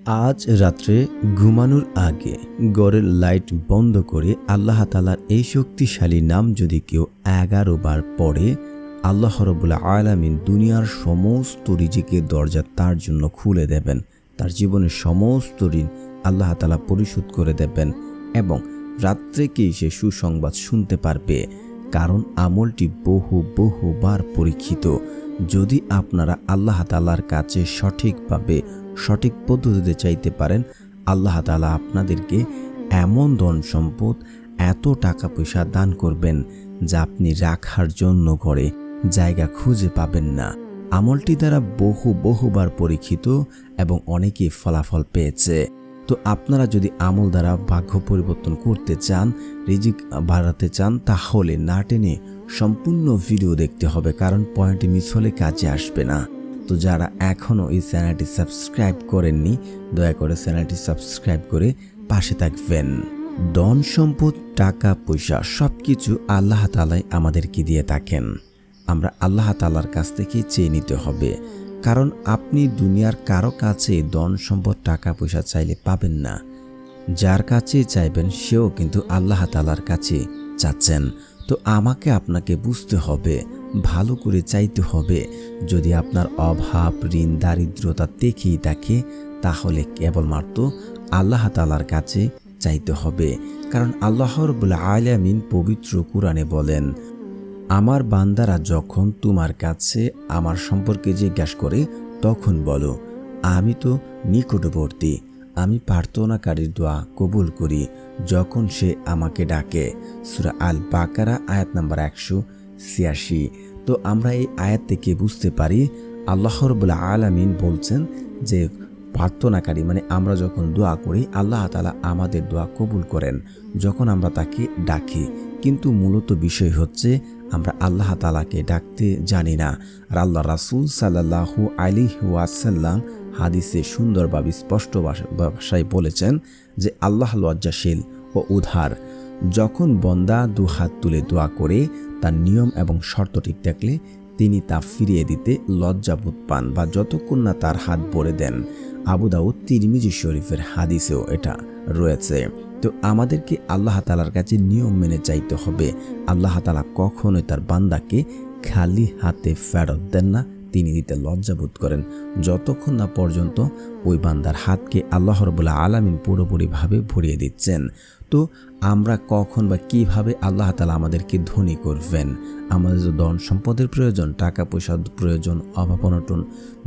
আজ রাত্রে ঘুমানোর আগে ঘরের লাইট বন্ধ করে আল্লাহ তাআলার এই শক্তিশালী নাম যদি কেউ 11 বার পড়ে, আল্লাহ রাব্বুল আলামিন দুনিয়ার সমস্ত রিজিকের দরজা তার জন্য খুলে দেবেন। তার জীবনের সমস্ত ঋণ আল্লাহ তাআলা পরিশোধ করে দেবেন এবং রাত্রেকেই সে সুসংবাদ শুনতে পারবে। কারণ আমলটি বহুবার পরীক্ষিত। যদি আপনারা আল্লাহ তাআলার কাছে সঠিকভাবে সঠিক পদ্ধতিতে চাইতে পারেন, আল্লাহ তাআলা আপনাদেরকে এমন ধন সম্পদ, এত টাকা পয়সা দান করবেন যা আপনি রাখার জন্য ঘরে জায়গা খুঁজে পাবেন না। আমলটি দ্বারা বহুবার পরীক্ষিত এবং অনেকেই ফলাফল পেয়েছে। তো আপনারা যদি আমল দ্বারা ভাগ্য পরিবর্তন করতে চান, রিজিক বাড়াতে চান, তাহলে না টেনে সম্পূর্ণ ভিডিও দেখতে হবে, কারণ পয়েন্ট মিস হলে কাজে আসবে না। তো যারা এখনও এই চ্যানেলটি সাবস্ক্রাইব করেননি, দয়া করে চ্যানেলটি সাবস্ক্রাইব করে পাশে থাকবেন। ধন সম্পদ, টাকা পয়সা সবকিছু আল্লাহ তাআলাই আমাদেরকে দিয়ে থাকেন। আমরা আল্লাহ তাআলার কাছ থেকে চেয়ে নিতে হবে, কারণ আপনি দুনিয়ার কারো কাছে ধন সম্পদ, টাকা পয়সা চাইলে পাবেন না। যার কাছে চাইবেন সেও কিন্তু আল্লাহ তাআলার কাছে চাচ্ছেন। তো আমাকে আপনাকে বুঝতে হবে, ভালো করে চাইতে হবে। যদি আপনার অভাব, ঋণ, দারিদ্রতা দেখেই থাকে, তাহলে কেবলমাত্র আল্লাহ তাআলার কাছে চাইতে হবে। কারণ আল্লাহ রাব্বুল আলামিন পবিত্র কুরআনে বলেন, আমার বান্দারা যখন তোমার কাছে আমার সম্পর্কে জিজ্ঞাসা করে, তখন বলো, আমি তো নিকটবর্তী, আমি প্রার্থনাকারীর দোয়া কবুল করি যখন সে আমাকে ডাকে। সূরা আল বাকারা আয়াত নাম্বার 186। তো আমরা এই আয়াত থেকে বুঝতে পারি আল্লাহ রাব্বুল আলামিন বলছেন যে প্রার্থনাকারী মানে আমরা যখন দোয়া করি, আল্লাহ তাআলা আমাদের দোয়া কবুল করেন যখন আমরা তাকে ডাকি। কিন্তু মূলত বিষয় হচ্ছে আমরা আল্লাহ তাআলাকে ডাকতে জানি না। আর আল্লাহ রাসূল সাল্লাল্লাহু আলাইহি ওয়াসাল্লাম হাদিসে সুন্দরভাবে স্পষ্ট ভাষায় বলেছেন যে আল্লাহ লজ্জাশীল ও উদার। যখন বান্দা দুহাত তুলে দোয়া করে, তার নিয়ম এবং শর্ত ঠিক থাকলে তিনি তা ফিরিয়ে দিতে লজ্জাবোধ পান বা যতক্ষণ না তার হাত ভরে দেন। আবু দাউদ, তিরমিজি শরীফের হাদিসেও এটা রয়েছে। তো আমাদেরকে আল্লাহ তাআলার কাছে নিয়ম মেনে চাইতে হবে। আল্লাহ তাআলা কখনোই তার বান্দাকে খালি হাতে ফেরত দেন না, তিনি দিতে লজ্জাবোধ করেন যতক্ষণ না পর্যন্ত ওই বান্দার হাতকে আল্লাহ রাব্বুল আলামিন পুরোপুরিভাবে ভরিয়ে দিচ্ছেন। তো আমরা কখন বা কিভাবে আল্লাহ তাআলা আমাদেরকে ধনী করবেন? আমাদের যে ধন সম্পদের প্রয়োজন, টাকা পয়সার প্রয়োজন, অভাব অনটন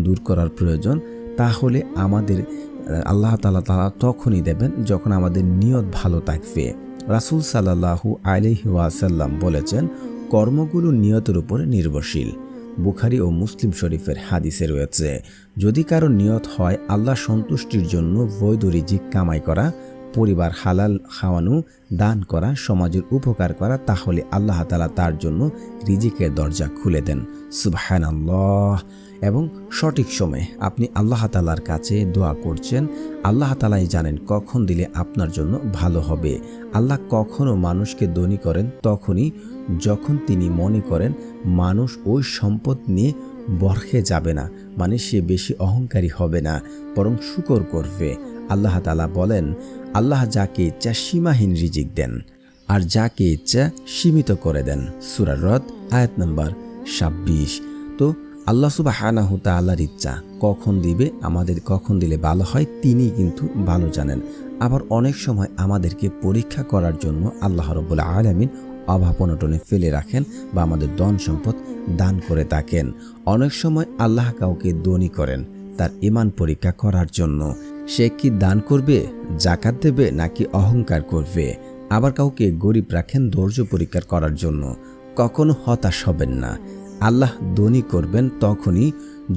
দূর করার প্রয়োজন, তাহলে আমাদের আল্লাহ তাআলা তখনই দেবেন যখন আমাদের নিয়ত ভালো থাকবে। রাসূল সাল্লাল্লাহু আলাইহি ওয়াসাল্লাম বলেছেন, কর্মগুলো নিয়তের উপরে নির্ভরশীল। বুখারী ও মুসলিম শরীফের হাদিসে রয়েছে, যদি কারো নিয়ত হয় আল্লাহ সন্তুষ্টির জন্য বৈধ রিজিক কামাই করা, পরিবার হালাল খাওয়ানো, দান করা, সমাজের উপকার করা, তাহলে আল্লাহ তাআলা তার জন্য রিজিকের দরজা খুলে দেন। সুবহানাল্লাহ। এবং সঠিক সময়ে আপনি আল্লাহ তাআলার কাছে দোয়া করছেন, আল্লাহ তাআলাই জানেন কখন দিলে আপনার জন্য ভালো হবে। আল্লাহ কখনো মানুষকে ধনী করেন তখনই যখন তিনি মনে করেন মানুষ ওই সম্পদ নিয়ে বরখে যাবে না, মানে সে বেশি অহংকারী হবে না, বরং শুকর করবে। আল্লাহ তাআলা বলেন, আল্লাহ যাকে ইচ্ছা সীমাহীন রিজিক দেন আর যাকে ইচ্ছা সীমিত করে দেন। সূরা রদ আয়াত নাম্বার 26। তো আল্লাহ সুবহানাহু তাআলার ইচ্ছা কখন দিবে, আমাদের কখন দিলে ভালো হয়, তিনি কিন্তু ভালো জানেন। আবার অনেক সময় আমাদেরকে পরীক্ষা করার জন্য আল্লাহ রাব্বুল আলামিন অভাব অনটনে ফেলে রাখেন বা আমাদের ধন সম্পদ দান করে থাকেন। অনেক সময় আল্লাহ কাউকে ধনী করেন তার ঈমান পরীক্ষা করার জন্য। সে কি দান করবে, যাকাত দেবে নাকি অহংকার করবে। আবার কাউকে গরিব রাখেন ধৈর্য পরীক্ষা করার জন্য। কখনো হতাশ হবেন না। আল্লাহ ধনী করবেন তখনই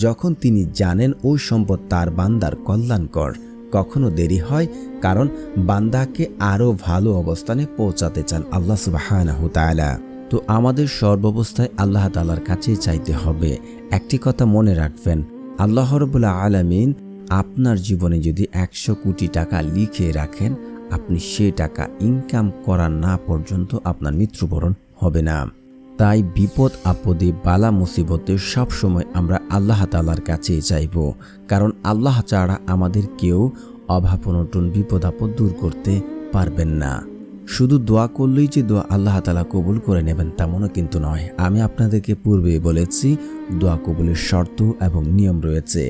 যখন তিনি জানেন ওই সম্পদ তার বান্দার কল্যাণকর। কখনো দেরি হয় কারণ বান্দাকে আরো ভালো অবস্থানে পৌঁছাতে চান আল্লাহ সুবহানাহু তাআলা। তো আমাদের সর্বাবস্থায় আল্লাহ তাআলার কাছে চাইতে হবে। একটি কথা মনে রাখবেন, আল্লাহ রাব্বুল আলামিন আপনার জীবনে যদি 100 কোটি টাকা লিখে রাখেন, আপনি সেই টাকা ইনকাম করা না পর্যন্ত আপনার মৃত্যুবরণ হবে না। তাই বিপদ আপদে বালা মুসিবতে সবসময় আমরা আল্লাহ তাআলার কাছেই চাইব, কারণ আল্লাহ ছাড়া আমাদের কেউ অভাব অনটন বিপদ আপদ দূর করতে পারবেন না। শুধু দোয়া করলেই যে দোয়া আল্লাহ তাআলা কবুল করে নেবেন তেমনও কিন্তু নয়। আমি আপনাদেরকে পূর্বে বলেছি দোয়া কবুলের শর্ত এবং নিয়ম রয়েছে।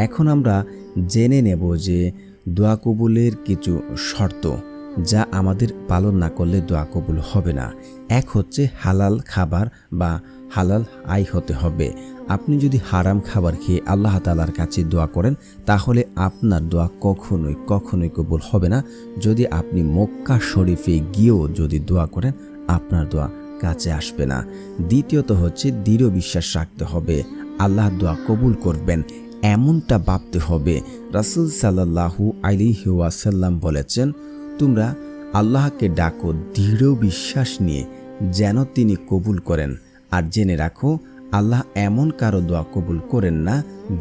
এখন আমরা জেনে নেব যে দোয়া কবুলের কিছু শর্ত যা আমাদের পালন না করলে দোয়া কবুল হবে না। এক হচ্ছে হালাল খাবার বা হালাল আয় হতে হবে। আপনি যদি হারাম খাবার খেয়ে আল্লাহ তাআলার কাছে দোয়া করেন তাহলে আপনার দোয়া কখনোই কবুল হবে না। যদি আপনি মক্কা শরীফে গিয়েও যদি দোয়া করেন আপনার দোয়া কাছে আসবে না। দ্বিতীয়ত হচ্ছে দৃঢ় বিশ্বাস রাখতে হবে আল্লাহ দোয়া কবুল করবেন, এমনটা ভাবতে হবে। রাসূল সাল্লাল্লাহু আলাইহি ওয়াসাল্লাম বলেছেন, তোমরা আল্লাহকে ডাকো দৃঢ় বিশ্বাস নিয়ে যেন তিনি কবুল করেন। আর জেনে রাখো আল্লাহ এমন কারো দোয়া কবুল করেন না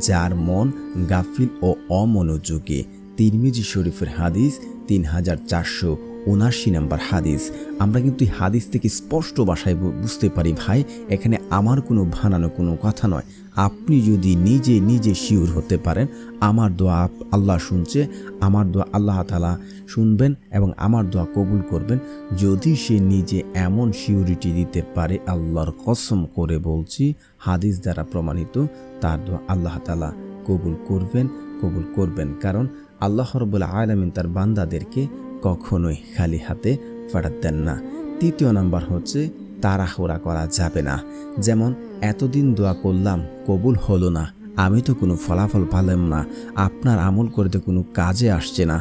যার মন গাফিল ও অমনোযোগী। তিরমিজি শরীফের হাদিস 3479 নম্বর হাদিস। আমরা কিন্তু এই হাদিস থেকে স্পষ্ট ভাষায় বুঝতে পারি ভাই, এখানে আমার কোনো বানানো কোনো কথা নয়। আপনি যদি নিজে শিওর হতে পারেন আমার দোয়া আল্লাহ শুনছে, আমার দোয়া আল্লাহ তাআলা শুনবেন এবং আমার দোয়া কবুল করবেন, যদি সে নিজে এমন সিউরিটি দিতে পারে, আল্লাহর কসম করে বলছি হাদিস দ্বারা প্রমাণিত, তার দোয়া আল্লাহ তাআলা কবুল করবেন। কারণ আল্লাহ রাব্বুল আলামিন তার বান্দাদেরকে কখনোই খালি হাতে ফেরত দেন না। তৃতীয় নাম্বার হচ্ছে তাড়াহুড়া করা যাবে না। যেমন এতদিন দোয়া করলাম কবুল হলো না, আমি তো কোনো ফলাফল পেলাম না, আপনার আমল করতে কোনো কাজে আসছে না।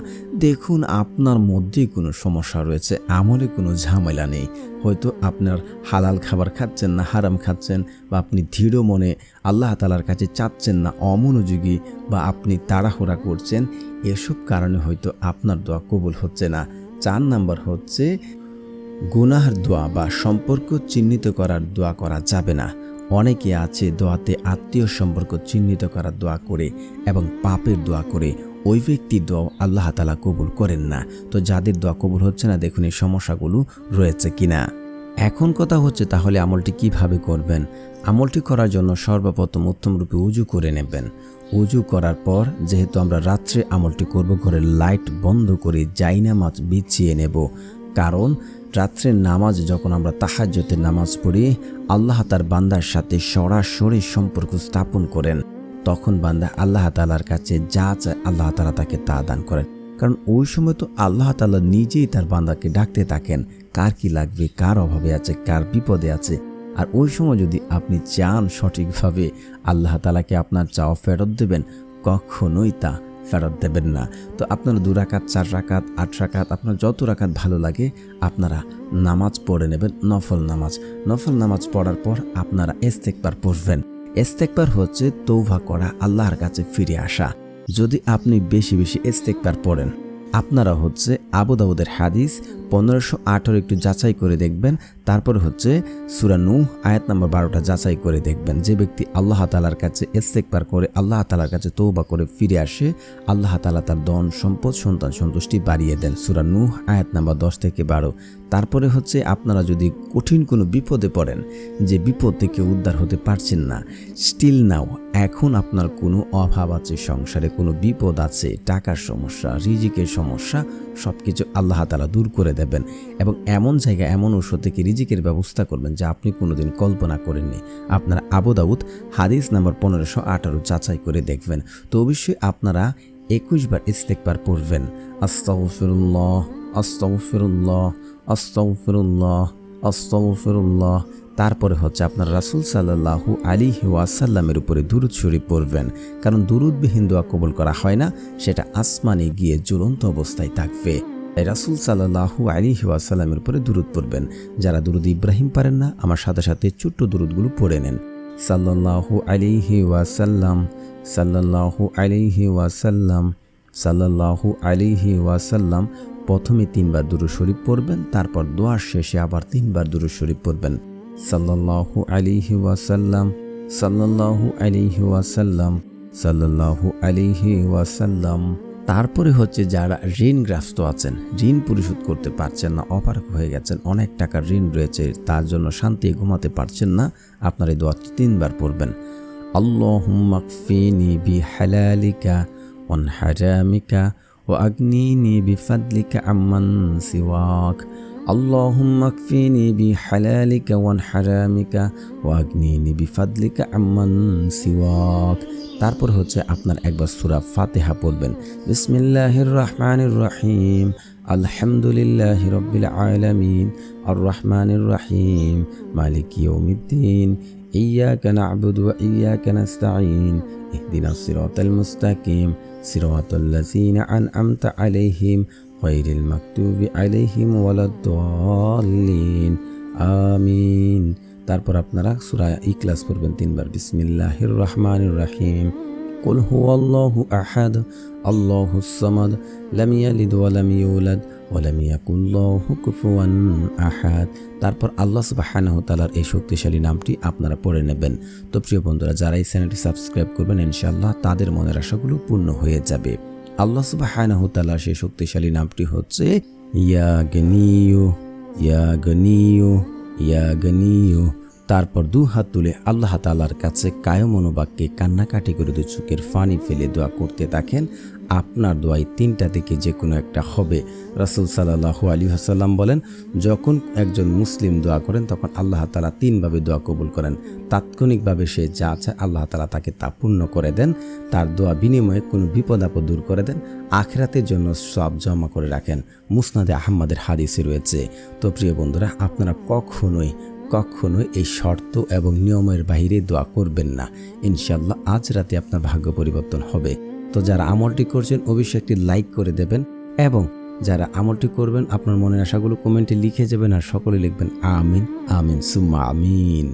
দেখুন আপনার মধ্যেই কোনো সমস্যা রয়েছে, আমলে কোনো ঝামেলা নেই। হয়তো আপনার হালাল খাবার খাচ্ছেন না, হারাম খাচ্ছেন, বা আপনি দৃঢ় মনে আল্লাহ তাআলার কাছে চাচ্ছেন না, অমনোযোগী, বা আপনি তাড়াহুড়া করছেন। এসব কারণে হয়তো আপনার দোয়া কবুল হচ্ছে না। 4 নাম্বার হচ্ছে গুনাহের দোয়া বা সম্পর্ক চিহ্নিত করার দোয়া করা যাবে না। অনেকে আছে দোয়াতে আত্মীয় সম্পর্ক চিহ্নিত করার দোয়া করে এবং পাপের দোয়া করে, ওই ব্যক্তির দোয়া আল্লাহ তাআলা কবুল করেন না। তো যাদের দোয়া কবুল হচ্ছে না দেখুন এই সমস্যাগুলো রয়েছে কিনা। এখন কথা হচ্ছে তাহলে আমলটি কিভাবে করবেন। আমলটি করার জন্য সর্বপ্রথম উত্তমরূপে উজু করে নেবেন। উজু করার পর যেহেতু আমরা রাত্রে আমলটি করব, ঘরের লাইট বন্ধ করে জায়নামাজ বিছিয়ে নেব। কারণ রাত্রের নামাজ যখন আমরা তাহাজ্জুদের নামাজ পড়ি, আল্লাহ তার বান্দার সাথে সরাসরি সম্পর্ক স্থাপন করেন। তখন বান্দা আল্লাহ তাআলার কাছে যা চায় আল্লাহ তাআলা তাকে তা দান করেন। কারণ ওই সময় তো আল্লাহ তাআলা নিজেই তার বান্দাকে ডাকতে থাকেন, কার কি লাগবে, কার অভাবে আছে, কার বিপদে আছে। আর ওই সময় যদি আপনি চান সঠিকভাবে আল্লাহ তাআলাকে আপনার চাওয়া ফেরত দেবেন, কখনোই তা ফেরত দেবেন না। তো আপনারা 2 রাকাত, 4 রাকাত, 8 রাকাত, আপনার যত রাকাত ভালো লাগে আপনারা নামাজ পড়ে নেবেন, নফল নামাজ পড়ার পর আপনারা ইস্তেগফার পড়বেন। ইস্তেগফার হচ্ছে তওবা করা, আল্লাহর কাছে ফিরে আসা। যদি আপনি বেশি ইস্তেগফার পড়েন, আপনারা হচ্ছে আবু দাউদের হাদিস 1518 একটু যাচাই করে দেখবেন। তারপর হচ্ছে সূরা নূহ আয়াত নাম্বার 12টা যাচাই করে দেখবেন। যে ব্যক্তি আল্লাহ তাআলার কাছে ইস্তেগফার করে, আল্লাহ তাআলার কাছে তওবা করে ফিরে আসে, আল্লাহ তাআলা তার ধন সম্পদ সন্তান সন্তুষ্টি বাড়িয়ে দেন। সূরা নূহ আয়াত নাম্বার 10 থেকে 12। তারপরে হচ্ছে আপনারা যদি কঠিন কোনো বিপদে পড়েন, যে বিপদ থেকে উদ্ধার হতে পারছেন না, স্টিল নাও এখন আপনার কোনো অভাব আছে, সংসারে কোনো বিপদ আছে, টাকার সমস্যা, রিজিকের সমস্যা, সবকিছু আল্লাহ তাআলা দূর করে দেবেন এবং এমন জায়গা এমন ঔষধ থেকে রিজিকের ব্যবস্থা করবেন যা আপনি কোনোদিন কল্পনা করেননি। আপনারা আবু দাউদ হাদিস নাম্বার 1518 যাচাই করে দেখবেন। তো অবশ্যই আপনারা 21 বার ইস্তেগফার পড়বেন। আস্তাগফিরুল্লাহ, আস্তাগফিরুল্লাহ, আস্তাগফিরুল্লাহ, আস্তাগফিরুল্লাহ। তারপরে হচ্ছে আপনার রাসূল সাল্লাল্লাহু আলাইহি ওয়াসাল্লামের উপরে দুরূদ শরীফ পড়বেন। কারণ দুরূদবিহীন দোয়া কবুল করা হয় না, সেটা আসমানে গিয়ে ঝুলন্ত অবস্থায় থাকবে। তাই রাসূল সাল্লাল্লাহু আলাইহি ওয়াসাল্লামের উপরে দুরূদ পড়বেন। যারা দুরূদ ইব্রাহিম পারেন না, আমার সাথে সাথে ছোট্ট দুরূদগুলো পড়ে নেন। সাল্লাল্লাহু আলাইহি ওয়াসাল্লাম, সাল্লাল্লাহু আলাইহি ওয়াসাল্লাম, সাল্লাল্লাহু আলাইহি ওয়াসাল্লাম। প্রথমে 3 বার দুরূদ শরীফ পড়বেন, তারপর দোয়ার শেষে আবার 3 বার দুরূদ শরীফ পড়বেন। সাল্লাল্লাহু আলাইহি ওয়াসাল্লাম, সাল্লাল্লাহু আলাইহি ওয়াসাল্লাম, সাল্লাল্লাহু আলাইহি ওয়াসাল্লাম। তারপরে হচ্ছে যারা ঋণগ্রস্ত আছেন, ঋণ পরিশোধ করতে পারছেন না, অপারগ হয়ে গেছেন, অনেক টাকার ঋণ রয়েছে, তার জন্য শান্তি ঘুমাতে পারছেন না, আপনার এই দোয়াটি 3 বার পড়বেন। আল্লাহুম্মা কফিনি বিহালালিকা ওয়ান হারামিকা ওয়া আগনিনি বিফাদলিকা আম্মান সিওয়াক। আল্লাহুম্মা কফিনি বিহালালিকা ওয়ান হারামিকা ওয়া আগনিনি বিফাদলিকা আম্মান সিওয়াক। তারপর হচ্ছে আপনার একবার সূরা ফাতিহা পড়বেন। বিসমিল্লাহির রহমানির রহিম, আলহামদুলিল্লাহি রাব্বিল আলামিন, আর রহমানির রহিম, মালিকি ইয়াউমিদ্দিন, ইয়াকা না'বুদু ওয়া ইয়াকা নাস্তাঈন, ইহদিনাস সিরাতাল মুস্তাকিম, সিরাতাল লাযিনা আন'আমতা আলাইহিম গায়রিল মাগদুবি আলাইহিম ওয়ালাদ-দাল্লিন, আমিন। তারপর আপনারা সূরা ইখলাস পড়বেন 3 বার। বিসমিল্লাহির রহমানির রহিম, কুল হুয়াল্লাহু আহাদ, আল্লাহুস সামাদ, লাম ইয়ালিদ ওয়া লাম ইউলাদ ওয়া লাম ইয়াকুল লাহু কুফুয়ান আহাদ। তারপর আল্লাহ সুবহানাহু ওয়া তাআলার এই শক্তিশালী নামটি আপনারা পড়ে নেবেন। তো প্রিয় বন্ধুরা, যারা এই চ্যানেলটি সাবস্ক্রাইব করবেন ইনশাআল্লাহ তাদের মনের আশাগুলো পূর্ণ হয়ে যাবে। আল্লাহ সুবহানাহু ওয়া তাআলার সেই শক্তিশালী নামটি হচ্ছে ইয়া গনিয়ু, ইয়া গনিয়ু, ইয়া গনিয়ু। তারপর 2 হাত তুলে আল্লাহ তাআলার কাছে কায় মনোবাক্যে কান্নাকাটি করে 2 চোখের পানি ফেলে দোয়া করতে থাকেন। আপনার দোয়াই 3টা থেকে যে কোনো একটা হবে। রাসূল সাল্লাল্লাহু আলাইহি ওয়াসাল্লাম বলেন, যখন একজন মুসলিম দোয়া করেন তখন আল্লাহ তাআলা 3 ভাবে দোয়া কবুল করেন। তাৎক্ষণিকভাবে সে যা চায় আল্লাহ তাআলা তাকে তা পূর্ণ করে দেন। তার দোয়া বিনিময়ে কোনো বিপদ আপদ দূর করে দেন, আখিরাতের জন্য সব জমা করে রাখেন। মুসনাদে আহমদের হাদিসে রয়েছে। তো প্রিয় বন্ধুরা, আপনারা কখনোই এই শর্ত এবং নিয়মের বাইরে দোয়া করবেন না। ইনশাআল্লাহ আজ রাতে আপনার ভাগ্য পরিবর্তন হবে। তো যারা আমলটি করছেন অবশ্যই একটি লাইক করে দেবেন, এবং যারা আমলটি করবেন আপনার মনের আশাগুলো কমেন্টে লিখে যাবেন, আর সকলে লিখবেন আমিন, আমিন সুম্মা আমিন।